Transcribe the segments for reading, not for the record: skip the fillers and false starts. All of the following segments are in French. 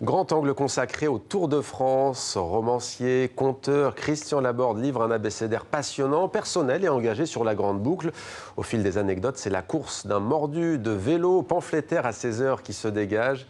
Grand angle consacré au Tour de France. Romancier, conteur, Christian Laborde livre un abécédaire passionnant, personnel et engagé sur la grande boucle. Au fil des anecdotes, c'est la course d'un mordu de vélo pamphlétaire à 16 heures qui se dégage.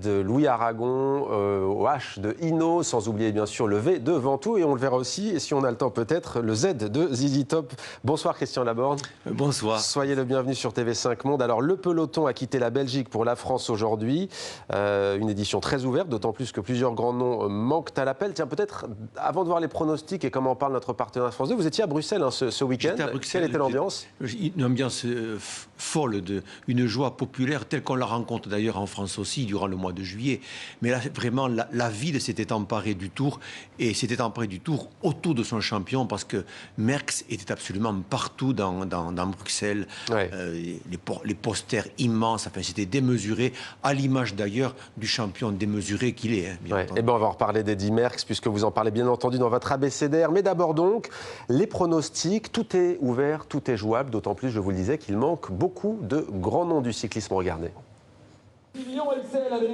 De Louis Aragon au H de Hinault, sans oublier bien sûr le V de Ventoux, et on le verra aussi, et si on a le temps peut-être, le Z de ZZ Top. Bonsoir Christian Laborde. Bonsoir. Soyez le bienvenu sur TV5 Monde. Alors le peloton a quitté la Belgique pour la France aujourd'hui, une édition très ouverte, d'autant plus que plusieurs grands noms manquent à l'appel. Tiens, peut-être avant de voir les pronostics et comment en parle notre partenaire France 2, vous étiez à Bruxelles ce week-end. Quelle était l'ambiance? Une ambiance folle, une joie populaire telle qu'on la rencontre d'ailleurs en France aussi durant le mois de juillet. Mais là, vraiment, la ville s'était emparée du Tour, et s'était emparée du Tour autour de son champion, parce que Merckx était absolument partout dans Bruxelles. Ouais. Les posters immenses, enfin, c'était démesuré, à l'image d'ailleurs du champion démesuré qu'il est. Ouais. Et ben on va en reparler d'Eddy Merckx, puisque vous en parlez bien entendu dans votre abécédaire. Mais d'abord donc, les pronostics, tout est ouvert, tout est jouable, d'autant plus, je vous le disais, qu'il manque beaucoup de grands noms du cyclisme. Regardez.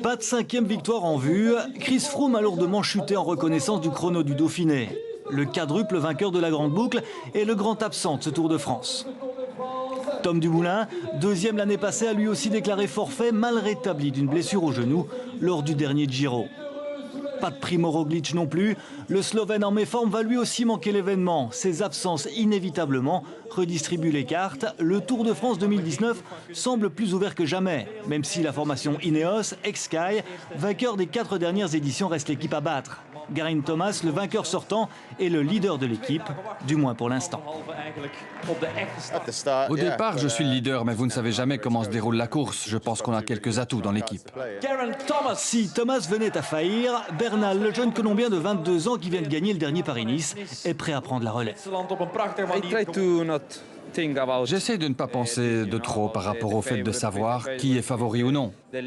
Pas de 5e victoire en vue, Chris Froome a lourdement chuté en reconnaissance du chrono du Dauphiné. Le quadruple vainqueur de la Grande Boucle est le grand absent de ce Tour de France. Tom Dumoulin, deuxième l'année passée, a lui aussi déclaré forfait, mal rétabli d'une blessure au genou lors du dernier Giro. Pas de Primo Roglic non plus, le Slovène en méforme va lui aussi manquer l'événement. Ses absences inévitablement redistribuent les cartes. Le Tour de France 2019 semble plus ouvert que jamais, même si la formation Ineos, ex-Sky, vainqueur des 4 dernières éditions, reste l'équipe à battre. Geraint Thomas, le vainqueur sortant, est le leader de l'équipe, du moins pour l'instant. Au départ, je suis le leader, mais vous ne savez jamais comment se déroule la course. Je pense qu'on a quelques atouts dans l'équipe. Si Thomas venait à faillir, Bernal, le jeune Colombien de 22 ans qui vient de gagner le dernier Paris-Nice, est prêt à prendre la relève. J'essaie de ne pas penser de trop par rapport au fait de savoir qui est favori ou non. Je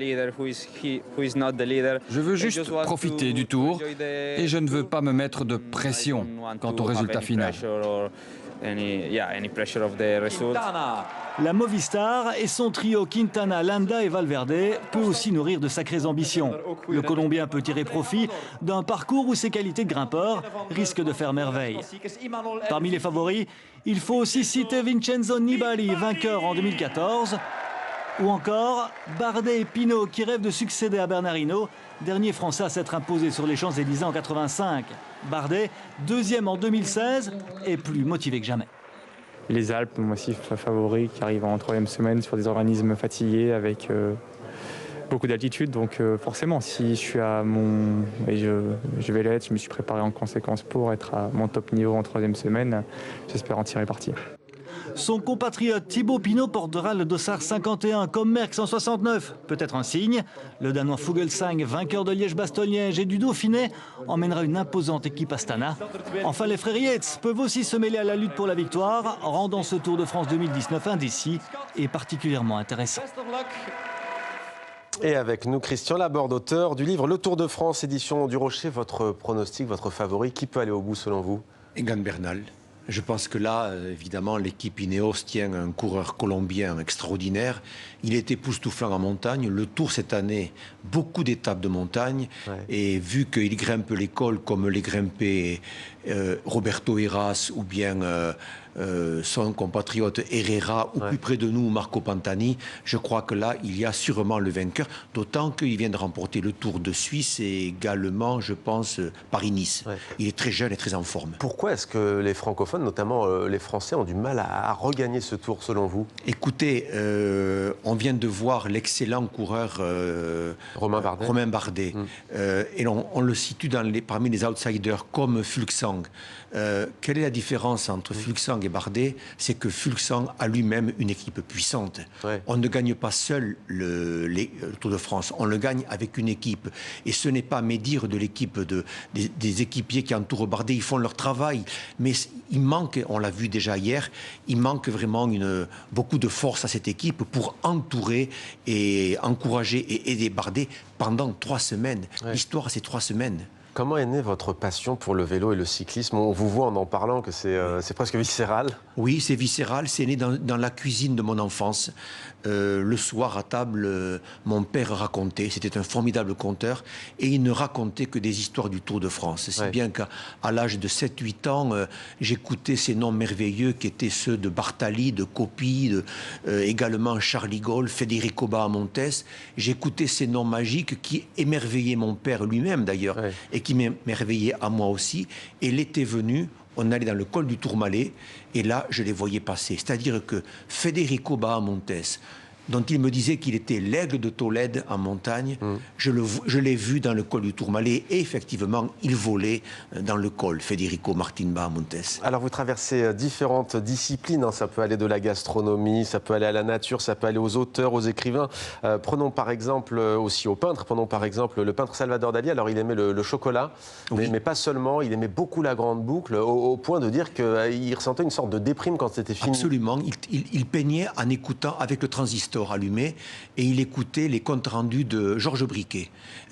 veux juste profiter du Tour et je ne veux pas me mettre de pression quant au résultat final. La Movistar et son trio Quintana, Landa et Valverde peut aussi nourrir de sacrées ambitions. Le Colombien peut tirer profit d'un parcours où ses qualités de grimpeur risquent de faire merveille. Parmi les favoris, il faut aussi citer Vincenzo Nibali, vainqueur en 2014, ou encore Bardet et Pinot qui rêvent de succéder à Bernard Hinault, dernier Français à s'être imposé sur les Champs-Élysées en 85. Bardet, deuxième en 2016, est plus motivé que jamais. Les Alpes, mon massif favori, qui arrive en 3e semaine sur des organismes fatigués avec beaucoup d'altitude. Donc forcément, si je suis à mon... Et je vais l'être, je me suis préparé en conséquence pour être à mon top niveau en 3e semaine. J'espère en tirer parti. Son compatriote Thibaut Pinot portera le dossard 51 comme Merckx en 69. Peut-être un signe. Le Danois Fuglsang, vainqueur de Liège-Bastogne-Liège et du Dauphiné, emmènera une imposante équipe Astana. Enfin, les frères Yates peuvent aussi se mêler à la lutte pour la victoire, rendant ce Tour de France 2019 indécis et particulièrement intéressant. Et avec nous, Christian Laborde, auteur du livre Le Tour de France, édition du Rocher. Votre pronostic, votre favori, qui peut aller au bout selon vous? Egan Bernal. Je pense que là, évidemment, l'équipe Ineos tient un coureur colombien extraordinaire. Il est époustouflant en montagne. Le Tour cette année, beaucoup d'étapes de montagne. Ouais. Et vu qu'il grimpe les cols comme les grimpait Roberto Heras ou bien son compatriote Herrera, ou plus près de nous, Marco Pantani, je crois que là, il y a sûrement le vainqueur. D'autant qu'il vient de remporter le Tour de Suisse et également, je pense, Paris-Nice. Ouais. Il est très jeune et très en forme. Pourquoi est-ce que les francophones, notamment les Français, ont du mal à regagner ce Tour, selon vous? Écoutez, on vient de voir l'excellent coureur Romain Bardet. Et on le situe parmi les outsiders, comme Fuglsang. Quelle est la différence entre Fuglsang et Bardet? C'est que Fuglsang a lui-même une équipe puissante. Ouais. On ne gagne pas seul le Tour de France, on le gagne avec une équipe. Et ce n'est pas médire de l'équipe des équipiers qui entourent Bardet, ils font leur travail. Mais il manque, on l'a vu déjà hier, il manque vraiment beaucoup de force à cette équipe pour entourer et encourager et aider Bardet pendant 3 semaines. Ouais. L'histoire, c'est 3 semaines. Comment est née votre passion pour le vélo et le cyclisme? On vous voit en parlant que c'est presque viscéral. Oui, c'est viscéral, c'est né dans la cuisine de mon enfance. Le soir à table, mon père racontait, c'était un formidable conteur, et il ne racontait que des histoires du Tour de France. Si bien qu'à l'âge de 7-8 ans, j'écoutais ces noms merveilleux qui étaient ceux de Bartali, de Coppi, également Charles Gaulle, Federico Bahamontes. J'écoutais ces noms magiques qui émerveillaient mon père lui-même d'ailleurs, et qui m'émerveillaient à moi aussi. Et l'été venu, on allait dans le col du Tourmalet, et là, je les voyais passer. C'est-à-dire que Federico Bahamontes, dont il me disait qu'il était l'aigle de Tolède en montagne, je l'ai vu dans le col du Tourmalet, et effectivement, il volait dans le col, Federico Martin Bahamontes. Alors, vous traversez différentes disciplines, hein. Ça peut aller de la gastronomie, ça peut aller à la nature, ça peut aller aux auteurs, aux écrivains. Prenons par exemple aussi aux peintres, prenons par exemple le peintre Salvador Dali. Alors, il aimait le chocolat, mais pas seulement, il aimait beaucoup la grande boucle, au point de dire qu'il ressentait une sorte de déprime quand c'était fini. Absolument, il peignait en écoutant avec le transistor allumé, et il écoutait les comptes rendus de Georges Briquet.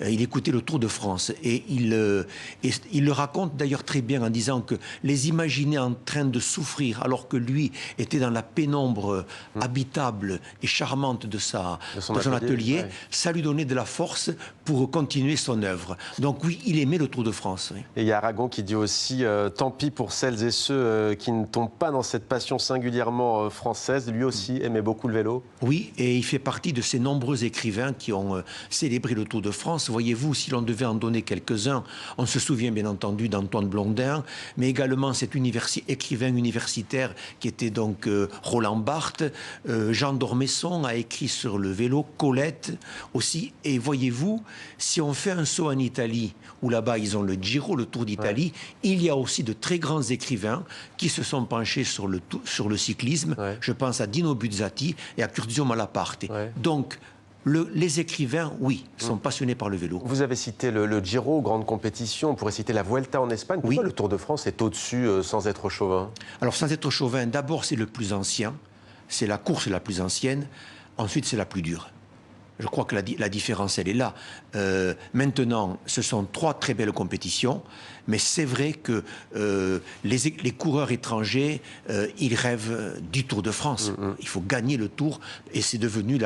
Il écoutait le Tour de France, et il le raconte d'ailleurs très bien en disant que les imaginer en train de souffrir alors que lui était dans la pénombre habitable et charmante de son atelier, ça lui donnait de la force pour continuer son œuvre. Donc oui, il aimait le Tour de France. Oui. Et il y a Aragon qui dit aussi tant pis pour celles et ceux qui ne tombent pas dans cette passion singulièrement française. Lui aussi aimait beaucoup le vélo. Oui, et il fait partie de ces nombreux écrivains qui ont célébré le Tour de France. Voyez-vous, si l'on devait en donner quelques-uns, on se souvient bien entendu d'Antoine Blondin, mais également cet écrivain universitaire qui était donc Roland Barthes. Jean d'Ormesson a écrit sur le vélo, Colette aussi. Et voyez-vous, si on fait un saut en Italie, où là-bas ils ont le Giro, le Tour d'Italie, il y a aussi de très grands écrivains qui se sont penchés sur le cyclisme. Je pense à Dino Buzzati et à Curzio Malaparte. Donc, les écrivains, oui, sont passionnés par le vélo. Vous avez cité le Giro, grande compétition. On pourrait citer la Vuelta en Espagne. Pourquoi le Tour de France est au-dessus sans être chauvin? Alors, sans être chauvin, d'abord, c'est le plus ancien. C'est la course la plus ancienne. Ensuite, c'est la plus dure. Je crois que la différence, elle est là. Maintenant, ce sont 3 très belles compétitions, mais c'est vrai que les coureurs étrangers, ils rêvent du Tour de France. Il faut gagner le Tour, et c'est devenu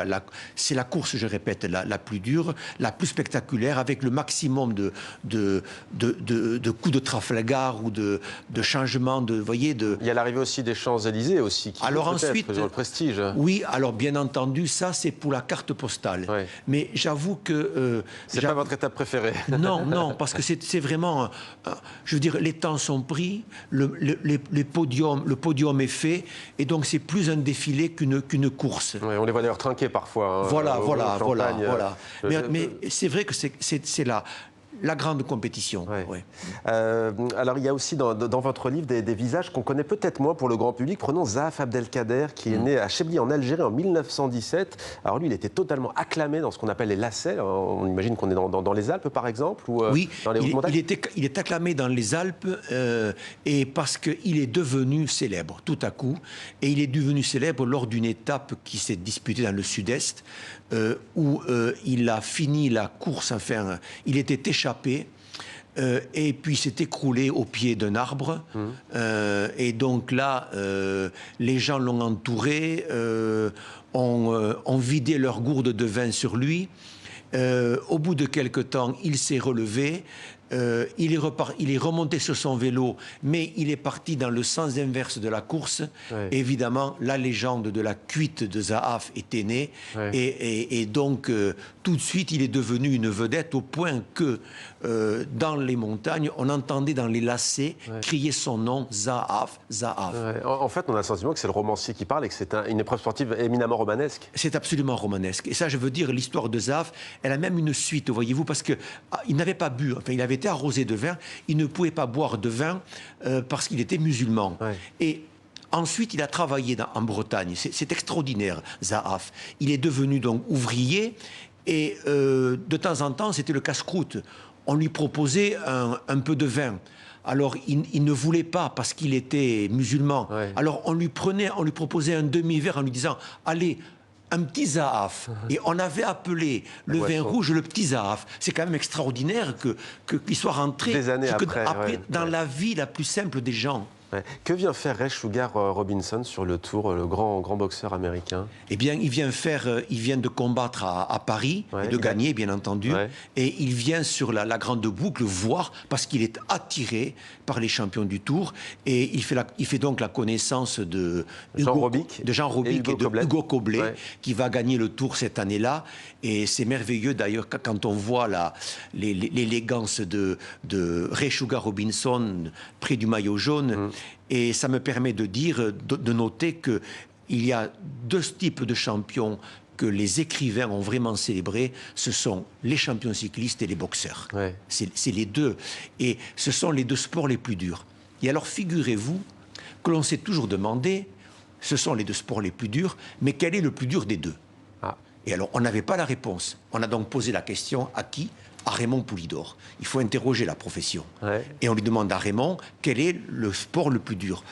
c'est la course, je répète, la plus dure, la plus spectaculaire, avec le maximum de coups de Trafalgar ou de changements de, voyez, de... Il y a l'arrivée aussi des Champs-Élysées aussi, qui alors ensuite, le prestige. Oui, alors bien entendu, ça c'est pour la carte postale. Mais j'avoue que... c'est pas votre étape préférée. Non, parce que c'est vraiment... je veux dire, les temps sont pris, le podium est fait, et donc c'est plus un défilé qu'une course. On les voit d'ailleurs trinquer parfois. Hein, voilà. Mais c'est vrai que c'est la grande compétition. Alors, il y a aussi dans votre livre des visages qu'on connaît peut-être moins pour le grand public. Prenons Zahaf Abdelkader, qui est né à Chebli, en Algérie, en 1917. Alors, lui, il était totalement acclamé dans ce qu'on appelle les lacets. On imagine qu'on est dans les Alpes, par exemple, ou dans les hautes montagnes. Il est acclamé dans les Alpes, et parce qu'il est devenu célèbre, tout à coup. Et il est devenu célèbre lors d'une étape qui s'est disputée dans le sud-est, où il a fini la course, enfin, il était échappé, et puis s'est écroulé au pied d'un arbre. Et donc là, les gens l'ont entouré, ont vidé leur gourde de vin sur lui. Au bout de quelque temps, il s'est relevé. Il est remonté sur son vélo, mais il est parti dans le sens inverse de la course. Évidemment, la légende de la cuite de Zahaf était née, et donc tout de suite, il est devenu une vedette, au point que dans les montagnes, on entendait dans les lacets crier son nom, Zahaf, Zahaf. En fait, on a le sentiment que c'est le romancier qui parle et que c'est une épreuve sportive éminemment romanesque. C'est absolument romanesque. Et ça, je veux dire, l'histoire de Zahaf, elle a même une suite, voyez-vous, parce qu'il n'avait pas bu, enfin, il avait été arrosé de vin, il ne pouvait pas boire de vin parce qu'il était musulman. Et ensuite, il a travaillé en Bretagne. C'est extraordinaire, Zahaf. Il est devenu donc ouvrier, et de temps en temps, c'était le casse-croûte. On lui proposait un peu de vin. Alors, il ne voulait pas parce qu'il était musulman. Alors, on lui proposait un demi-verre en lui disant « Allez, un petit Zahaf ». Et on avait appelé le vin rouge le petit Zahaf. C'est quand même extraordinaire qu'il soit rentré des années après, dans la vie la plus simple des gens. Ouais. Que vient faire Ray Sugar Robinson sur le Tour, le grand boxeur américain? Eh bien, il vient de combattre à Paris, Ouais, et de gagner, bien entendu. Ouais. Et il vient sur la grande boucle voir, parce qu'il est attiré par les champions du Tour. Et il fait donc la connaissance de Jean Hugo Robic et de Hugo Coblet, ouais, qui va gagner le Tour cette année-là. Et c'est merveilleux, d'ailleurs, quand on voit l'élégance de Ray Sugar Robinson près du maillot jaune. Et ça me permet de noter que il y a deux types de champions que les écrivains ont vraiment célébrés, ce sont les champions cyclistes et les boxeurs. ouais. C'est les deux. Et ce sont les deux sports les plus durs. Et alors, figurez-vous que l'on s'est toujours demandé, ce sont les deux sports les plus durs, mais quel est le plus dur des deux? Ah. Et alors, on n'avait pas la réponse. On a donc posé la question à qui? À Raymond Poulidor. Il faut interroger la profession. Ouais. Et on lui demande à Raymond quel est le sport le plus dur,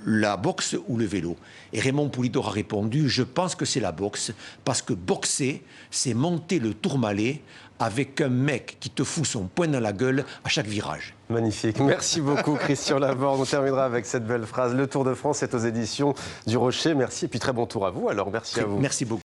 la boxe ou le vélo. Et Raymond Poulidor a répondu, je pense que c'est la boxe, parce que boxer, c'est monter le Tourmalet avec un mec qui te fout son poing dans la gueule à chaque virage. Magnifique. Merci beaucoup, Christian Laborde. On terminera avec cette belle phrase. Le Tour de France est aux éditions du Rocher. Merci et puis très bon tour à vous. Alors, merci à vous. Merci beaucoup.